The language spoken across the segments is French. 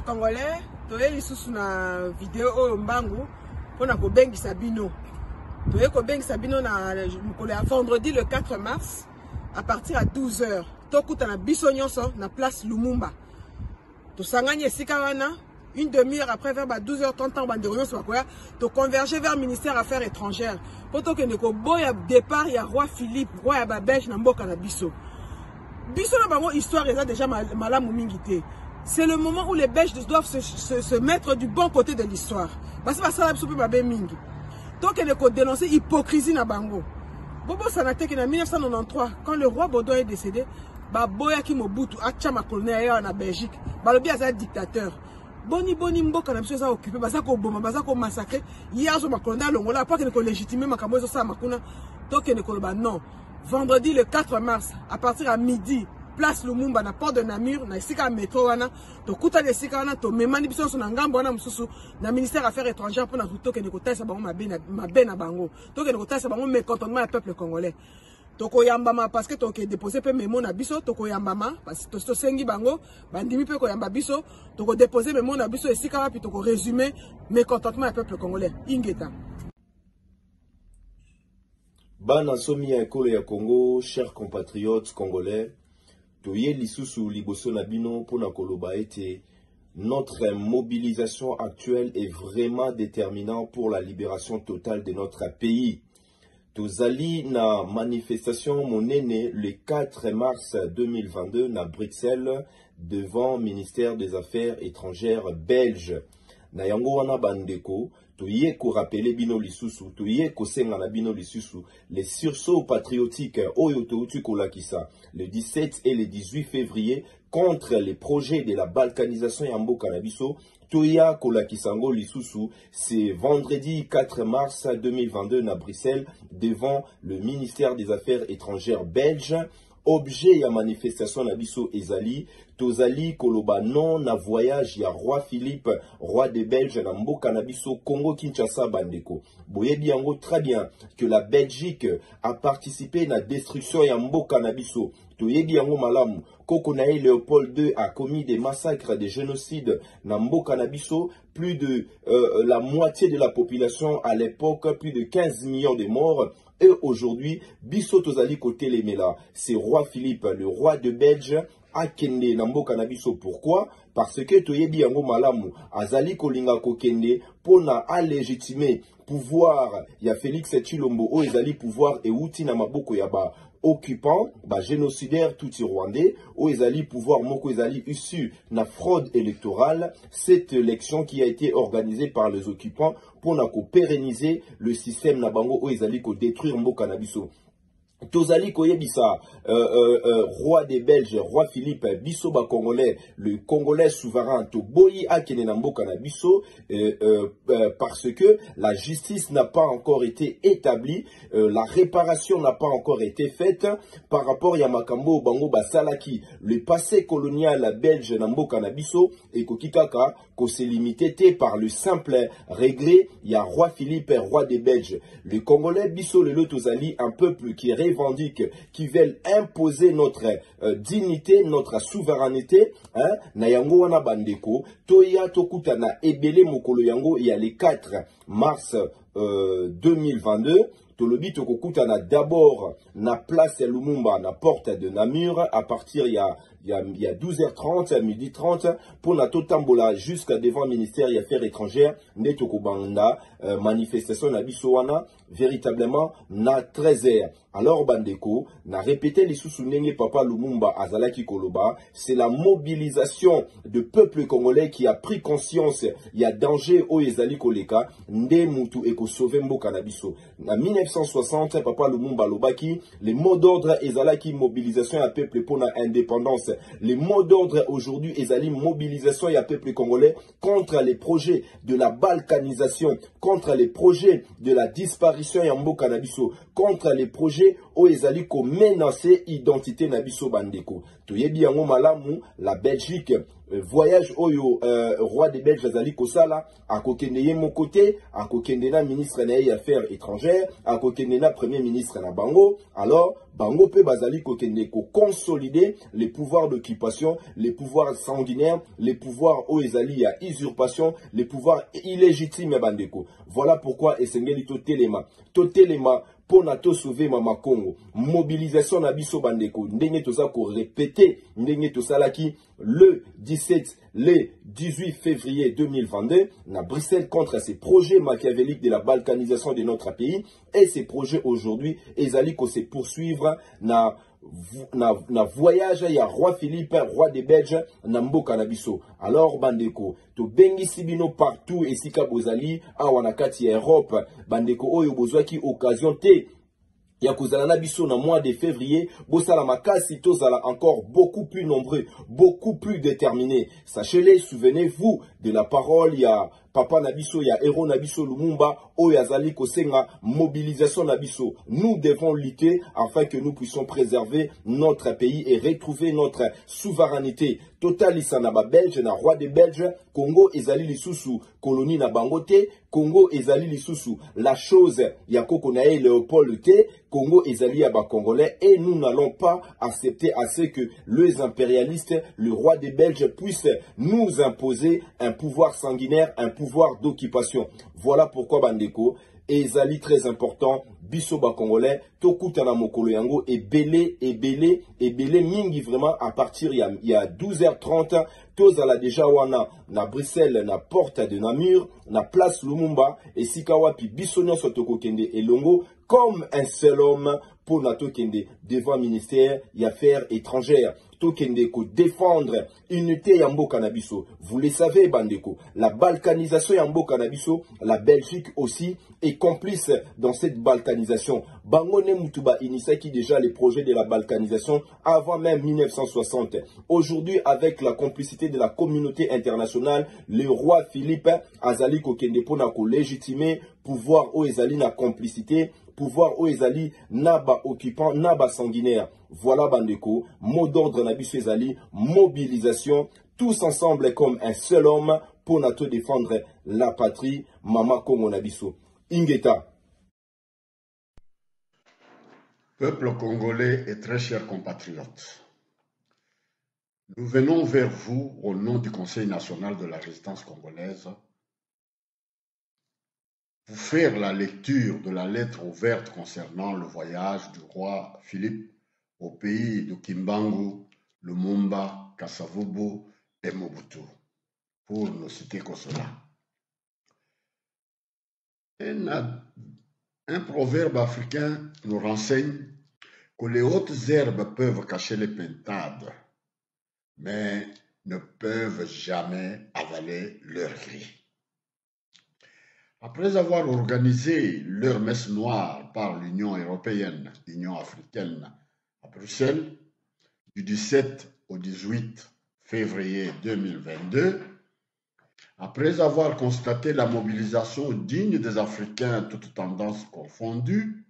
Congolais, toyeli sous na vidéo au mbangu pour ko bengi sabino. Toyeli ko bengi sabino na vendredi le 4 mars à partir à 12h. Tokuta na biso nyonso na place Lumumba. To sangani esika wana une demi-heure après vers 12h30 bande nyonso bakoya to converger vers ministère affaires étrangères. Poto ke ndeko boya départ ya roi Philippe, roi ya Babelge na mboka na biso. Biso na bango histoire eza déjà malamu mingi te. C'est le moment où les Belges doivent se mettre du bon côté de l'histoire. Parce que ça va souper babé mingi. Donc il faut dénoncer hypocrisie na bango. Bobo Sanate qui en 1993 quand le roi Baudouin est décédé, Baboya ki Mobutu a tchama colonel en Belgique. Balobi a dictateur. Boni mboka na biso za occupé baza ko boma baza ko massacrer. Hier zo ma colonel longola pas que ko légitimer makambo zo sa makuna. Donc il ko ba non. Vendredi le 4 mars à partir à midi. Place Lumumba na port de Namur na esika métro wana to kuta de esika wana to memani biso na ngambo wana mususu na ministère affaires étrangères pour na to ke ne ko tasa bango mabe na bango to ke ne ko tasa bango mécontentement du peuple congolais to ko yambama parce que to ke déposer pe memo na biso to ko yambama parce que to sengi bango bandimi pe ko yamba biso to ko déposer memo na biso esika wapi to ko résumer mécontentement du peuple congolais ingeta Bana somi ya ekolo ya Congo, chers compatriotes congolais. Toye lisusu liboso na bino pona koloba ete notre mobilisation actuelle est vraiment déterminante pour la libération totale de notre pays. Tozali na manifestation monene le 4 mars 2022 na Bruxelles devant ministère des Affaires étrangères belge. Na yango wana bandeko toye ko rappeler bino lisusu toye ko senga na bino lisusu les sursauts patriotiques oyo touti kolakisa le 17 et le 18 février contre les projets de la balkanisation ya mboka na biso toya kolakisango lisusu c'est vendredi 4 mars 2022 na Bruxelles devant le ministère des Affaires étrangères belge. Objet ya manifestation na biso ezali tozali koloba non na voyage ya roi Philippe roi des Belges na mboka na biso Congo Kinshasa bandeko boyebi yango très bien que la Belgique a participé na destruction ya mboka na biso toyebi yango malamu koko na Léopold II a commis des massacres, des génocides na mboka na biso plus de la moitié de la population à l'époque plus de 15 millions de morts. Et aujourd'hui, biso tozali côté les mela. C'est roi Philippe, le roi de Belge, a kende na mboka na biso. Pourquoi? Parce que toyebi yango malamu azali kolinga kokende pona a légitimer pouvoir ya Félix Tshilombo o ezali pouvoir e uti na maboko ya ba occupant, ba génocidaire touti rwandais, ou ezali pouvoir moko ezali issu na fraude électorale, cette élection qui a été organisée par les occupants pour na ko pérenniser le système na bango ou ezali ko détruire mboka na biso. Tozali koyebisa roi des Belges, roi Philippe, biso ba congolais, le congolais souverain, to boyi akene na mboka na biso, parce que la justice n'a pas encore été établie, la réparation n'a pas encore été faite par rapport ya makambo bango basalaki, le passé colonial belge na mboka na biso et kokikaka ko se limité par le simple regret ya roi Philippe, roi des Belges. Le congolais biso le tozali un peuple qui revendique, qui veulent imposer notre dignité, notre souveraineté, hein, na yango wana bandeko, toya tokuta na ebele mokolo yango il y a le 4 mars 2022, tolobi tokokuta na d'abord na place Lumumba, na porte de Namur, à partir il y a 12h30, à 12h30, pour na totambola jusqu'à devant le ministère des Affaires étrangères, netoko banda, manifestation na biso wana, véritablement na 13h. Alors bandeko, na répété les sous-soulignés papa Lumumba azalaki koloba, c'est la mobilisation de peuple congolais qui a pris conscience, il y a danger au ezali koleka, nde mutu eko sauver mboka na biso. Na 1960, papa Lumumba lobaki, les mots d'ordre ezalaki mobilisation ya peuple pour la indépendance. Les mots d'ordre aujourd'hui ezali mobilisation ya peuple congolais contre les projets de la balkanisation, contre les projets de la disparition ya mboka na biso, contre les projets où ezali ko menacer identité na biso bandeko. Toyebi yango malamu, la Belgique voyage oyo roi des Belges azali kosala akokende ye mon côté akokende na ministre na ye affaires étrangères akokende na premier ministre na bango alors bango pe bazali kokende ko consolider les pouvoirs d'occupation les pouvoirs sanguinaires les pouvoirs oyo ezali ya usurpation les pouvoirs illégitimes bandeko voilà pourquoi esengeli totelema pona to sauver mama Congo mobilisation na biso bandeko ndenge toza ko répéter ndenge tosalaki le 17 le 18 février 2022 na Bruxelles contre ces projets machiavéliques de la balkanisation de notre pays et ces projets aujourd'hui ezali ko se poursuivre na voyage ya roi Philippe roi des Belges na mboka na biso alors bandeko to bengi sibino partout esika bozali awa na kati ya Europe bandeko oyo bozwaki occasion te ya kozala na biso na mois de février bosala makasi tozala encore beaucoup plus nombreux beaucoup plus déterminés sachez-le souvenez-vous de la parole ya papa Nabiso, ya héros Nabiso Lumumba, Oyazali Kosenga, mobilisation Nabiso. Nous devons lutter afin que nous puissions préserver notre pays et retrouver notre souveraineté. Total Isanaba Belge, na roi des Belges, Congo ezali lisusu, colonie na bangote, Congo ezali lisusu. La chose, yako konae Léopold te, Congo ezali yaba Congolais, et nous n'allons pas accepter à ce que les impérialistes, le roi des Belges puissent nous imposer un pouvoir sanguinaire, un pouvoir d'occupation. Voilà pourquoi bandeko ezali très important biso ba congolais tokuta na mokolo yango ebele mingi vraiment à partir il y a 12h30 tozala déjà wana na Bruxelles na porte de Namur na place Lumumba esika wapi biso nyonso tokokende elongo comme un seul homme pour na tokende devant ministère des affaires étrangères tokende ko défendre unité ya mboka na biso. Vous le savez bandeko, la balkanisation ya mboka na biso, la Belgique aussi est complice dans cette balkanisation. Bangone Mutuba initiaki déjà les projets de la balkanisation avant même 1960. Aujourd'hui, avec la complicité de la communauté internationale, le roi Philippe azali kokende pona ko légitimer pouvoir o ezali na complicité, pouvoir o ezali naba occupant, naba sanguinaire. Voilà bandeko, mot d'ordre nabiso ezali, mobilisation, tous ensemble comme un seul homme pour nato défendre la patrie, mama Congo nabiso. Ingeta. Peuple congolais et très chers compatriotes, nous venons vers vous au nom du Conseil national de la résistance congolaise pour faire la lecture de la lettre ouverte concernant le voyage du roi Philippe au pays de Kimbangu, Lumumba, Kasavubu et Mobutu, pour ne citer que cela. Un proverbe africain nous renseigne que les hautes herbes peuvent cacher les pintades, mais ne peuvent jamais avaler leurs gris. Après avoir organisé leur messe noire par l'Union européenne, l'Union africaine à Bruxelles, du 17 au 18 février 2022, après avoir constaté la mobilisation digne des Africains, toutes tendances confondues,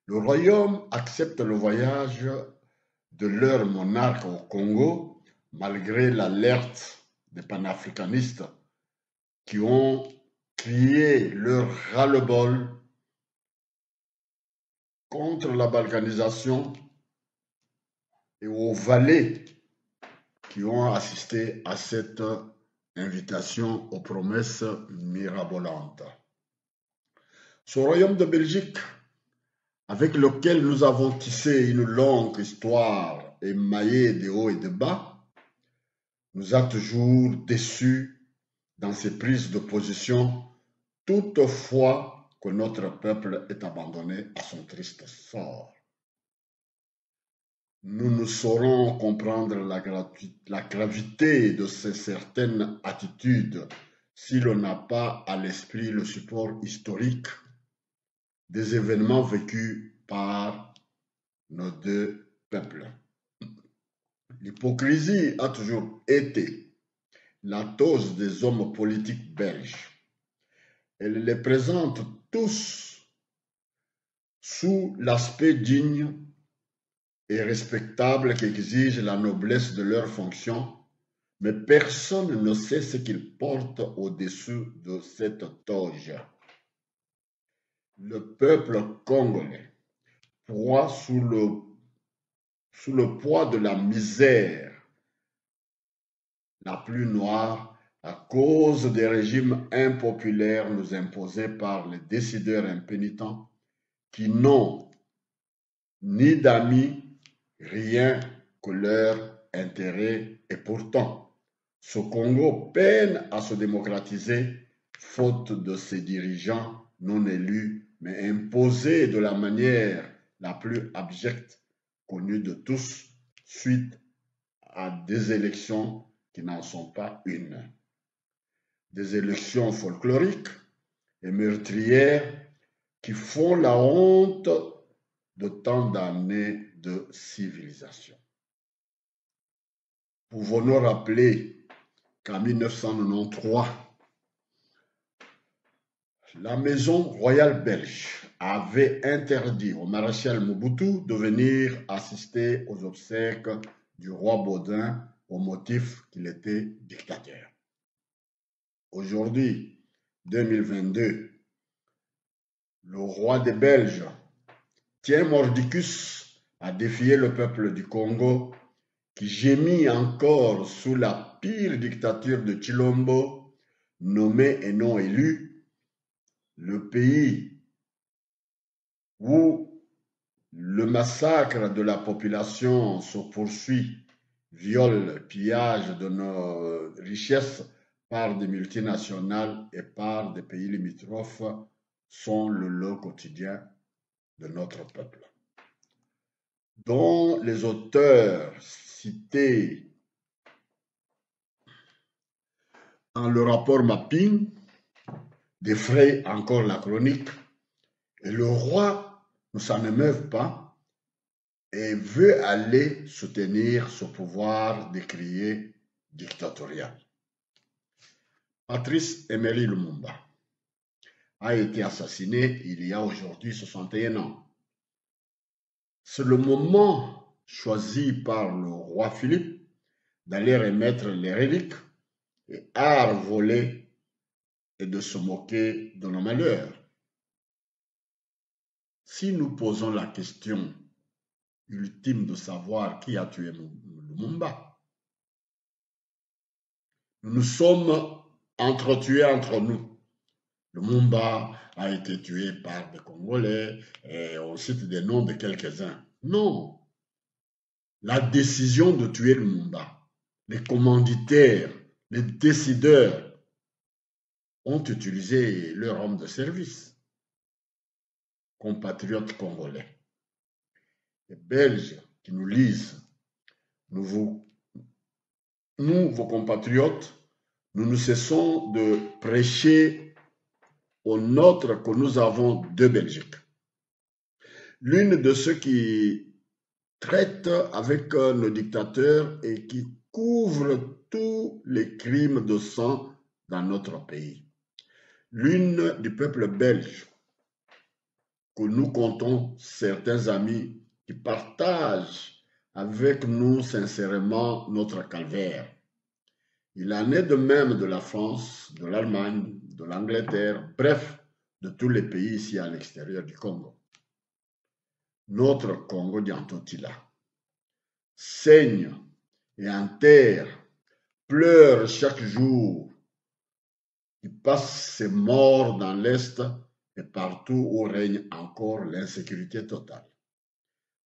le Royaume accepte le voyage de leur monarque au Congo, malgré l'alerte des panafricanistes qui ont crié leur ras-le-bol contre la balkanisation et aux valets qui ont assisté à cette invitation aux promesses mirabolantes. Ce royaume de Belgique, avec lequel nous avons tissé une longue histoire émaillée de hauts et de bas, nous a toujours déçus dans ses prises de position, toutefois que notre peuple est abandonné à son triste sort. Nous ne saurons comprendre la gravité de ces certaines attitudes si l'on n'a pas à l'esprit le support historique des événements vécus par nos deux peuples. L'hypocrisie a toujours été la dose des hommes politiques belges. Elle les présente tous sous l'aspect digne et respectable qu'exige la noblesse de leurs fonctions, mais personne ne sait ce qu'il porte au-dessus de cette toge. Le peuple congolais, proie sous le poids de la misère la plus noire, à cause des régimes impopulaires nous imposés par les décideurs impénitents qui n'ont ni d'amis, rien que leur intérêt, et pourtant, ce Congo peine à se démocratiser faute de ses dirigeants non élus, mais imposés de la manière la plus abjecte connue de tous, suite à des élections qui n'en sont pas une. Des élections folkloriques et meurtrières qui font la honte de tant d'années de civilisation. Pouvons-nous rappeler qu'en 1993, la maison royale belge avait interdit au maréchal Mobutu de venir assister aux obsèques du roi Baudin au motif qu'il était dictateur. Aujourd'hui, 2022, le roi des Belges tient mordicus à défier le peuple du Congo qui gémit encore sous la pire dictature de Chilombo, nommé et non élu, le pays où le massacre de la population se poursuit, viol, pillage de nos richesses par des multinationales et par des pays limitrophes sont le lot quotidien de notre peuple, dont les auteurs cités dans le rapport Mapping défrayent encore la chronique, et le roi ne s'en émeuve pas et veut aller soutenir ce pouvoir décrié dictatorial. Patrice Emery Lumumba a été assassiné il y a aujourd'hui 61 ans. C'est le moment choisi par le roi Philippe d'aller remettre les reliques et arts volés et de se moquer de nos malheurs. Si nous posons la question ultime de savoir qui a tué Lumumba, nous nous sommes entretués entre nous. Lumumba a été tué par des Congolais et on cite des noms de quelques-uns. Non. La décision de tuer Lumumba, les commanditaires, les décideurs ont utilisé leur homme de service, compatriotes congolais. Les Belges qui nous lisent, nous, vos compatriotes, nous ne cessons de prêcher au nôtre que nous avons deux Belgiques. L'une de ceux qui traitent avec nos dictateurs et qui couvrent tous les crimes de sang dans notre pays. L'une du peuple belge, que nous comptons certains amis qui partagent avec nous sincèrement notre calvaire. Il en est de même de la France, de l'Allemagne, de l'Angleterre, bref, de tous les pays ici à l'extérieur du Congo. Notre Congo d'Antotila saigne et enterre, pleure chaque jour. Il passe ses morts dans l'Est et partout où règne encore l'insécurité totale.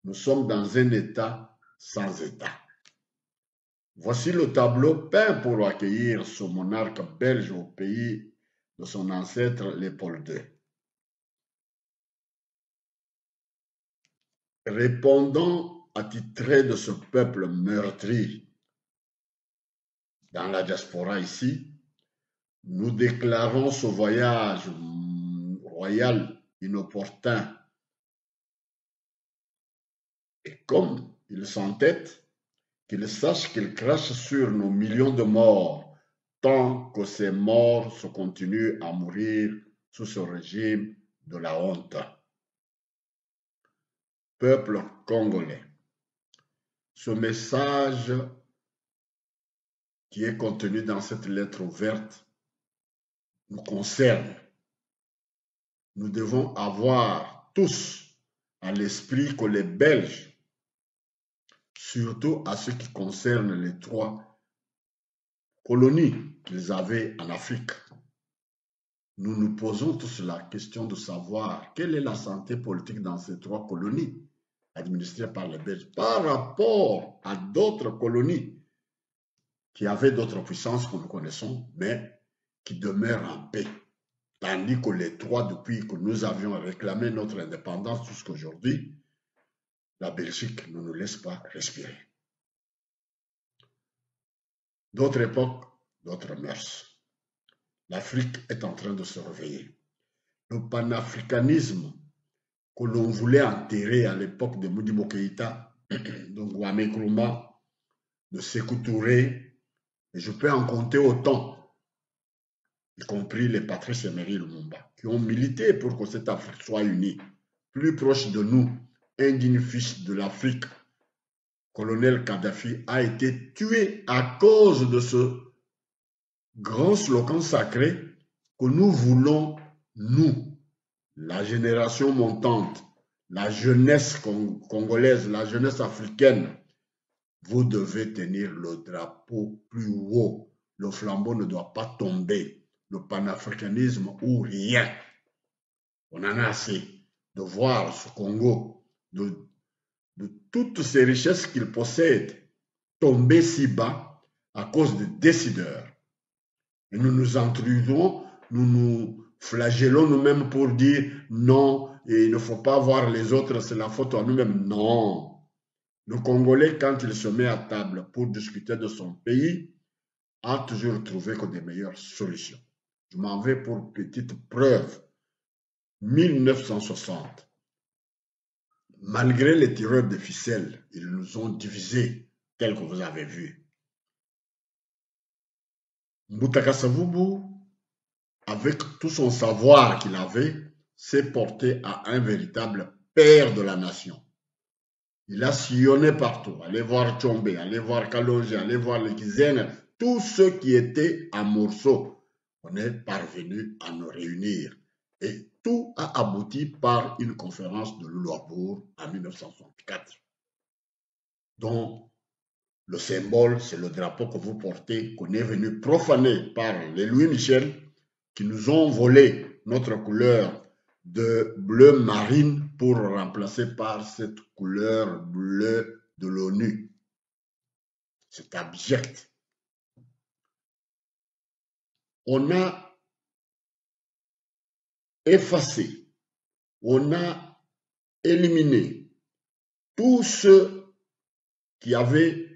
Nous sommes dans un État sans État. Voici le tableau peint pour accueillir ce monarque belge au pays de son ancêtre Léopold II. Répondant attitré de ce peuple meurtri dans la diaspora ici, nous déclarons ce voyage royal inopportun. Et comme il s'entête, qu'il sache qu'il crache sur nos millions de morts, tant que ces morts se continuent à mourir sous ce régime de la honte. Peuple congolais, ce message qui est contenu dans cette lettre ouverte nous concerne. Nous devons avoir tous à l'esprit que les Belges, surtout à ce qui concerne les 3 colonies qu'ils avaient en Afrique, nous nous posons tous la question de savoir quelle est la santé politique dans ces 3 colonies administrées par les Belges par rapport à d'autres colonies qui avaient d'autres puissances que nous connaissons, mais qui demeurent en paix. Tandis que les 3, depuis que nous avions réclamé notre indépendance jusqu'aujourd'hui, la Belgique ne nous laisse pas respirer. D'autres époques, d'autres mœurs. L'Afrique est en train de se réveiller. Le panafricanisme que l'on voulait enterrer à l'époque de Modibo Keïta, de Kwame Nkrumah, de Sékou Touré, et je peux en compter autant, y compris les Patrice Emery Lumumba, qui ont milité pour que cette Afrique soit unie, plus proche de nous. Un digne fils de l'Afrique, colonel Kadhafi, a été tué à cause de ce grand slogan sacré que nous voulons, nous, la génération montante, la jeunesse congolaise, la jeunesse africaine. Vous devez tenir le drapeau plus haut. Le flambeau ne doit pas tomber. Le panafricanisme ou rien. On en a assez de voir ce Congo, de toutes ces richesses qu'il possède, tomber si bas à cause des décideurs. Et nous nous intrudons, nous nous flagellons nous-mêmes pour dire non, et il ne faut pas voir les autres, c'est la faute à nous-mêmes. Non. Le Congolais, quand il se met à table pour discuter de son pays, a toujours trouvé que des meilleures solutions. Je m'en vais pour petite preuve. 1960. Malgré les tireurs de ficelles, ils nous ont divisés, tel que vous avez vu. Mbutaka Savubu, avec tout son savoir qu'il avait, s'est porté à un véritable père de la nation. Il a sillonné partout. Allez voir Tchombe, allez voir Kalonji, allez voir les Kizènes, tous ceux qui étaient à Morceau. On est parvenu à nous réunir. Et tout a abouti par une conférence de Louisbourg en 1964, dont le symbole, c'est le drapeau que vous portez, qu'on est venu profaner par les Louis Michel, qui nous ont volé notre couleur de bleu marine pour remplacer par cette couleur bleue de l'ONU. C'est abject. On a effacé, on a éliminé tous ceux qui avaient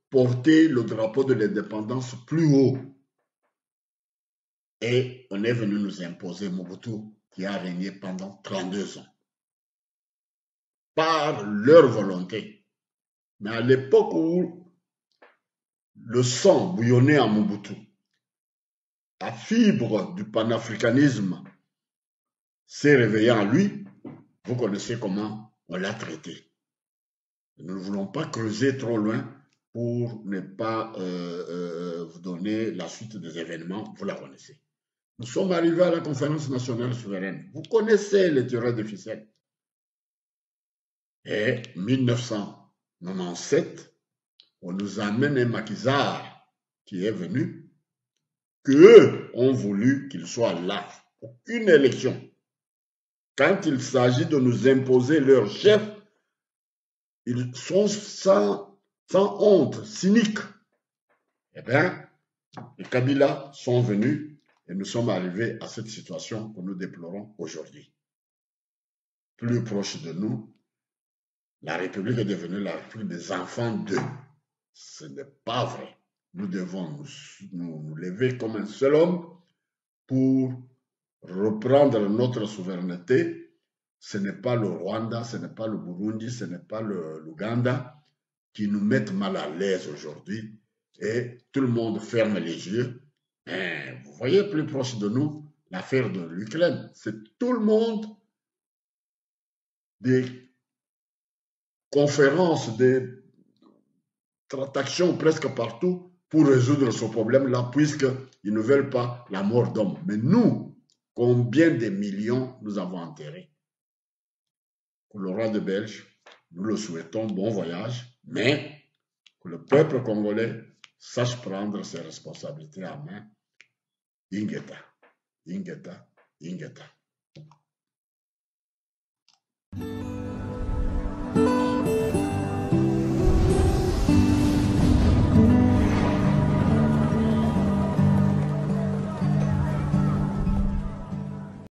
porté le drapeau de l'indépendance plus haut. Et on est venu nous imposer Mobutu, qui a régné pendant 32 ans. Par leur volonté. Mais à l'époque où le sang bouillonnait en Mobutu, la fibre du panafricanisme s'est réveillée en lui, vous connaissez comment on l'a traité. Nous ne voulons pas creuser trop loin pour ne pas vous donner la suite des événements, vous la connaissez. Nous sommes arrivés à la conférence nationale souveraine. Vous connaissez les tireurs de ficelles. Et 1997, on nous amène un maquisard qui est venu, qu'eux ont voulu qu'il soit là. Aucune élection. Quand il s'agit de nous imposer leur chef, ils sont sans honte, cyniques. Eh bien, les Kabila sont venus et nous sommes arrivés à cette situation que nous déplorons aujourd'hui. Plus proche de nous, la République est devenue la République des enfants d'eux. Ce n'est pas vrai. Nous devons nous lever comme un seul homme pour reprendre notre souveraineté. Ce n'est pas le Rwanda, ce n'est pas le Burundi, ce n'est pas l'Ouganda qui nous mettent mal à l'aise aujourd'hui. Et tout le monde ferme les yeux. Et vous voyez plus proche de nous l'affaire de l'Ukraine. C'est tout le monde, des conférences, des tractations presque partout, pour résoudre ce problème-là, puisqu'ils ne veulent pas la mort d'homme. Mais nous, combien de millions nous avons enterrés? Pour le roi de Belge, nous le souhaitons, bon voyage, mais que le peuple congolais sache prendre ses responsabilités en main. Ingeta, Ingeta, Ingeta.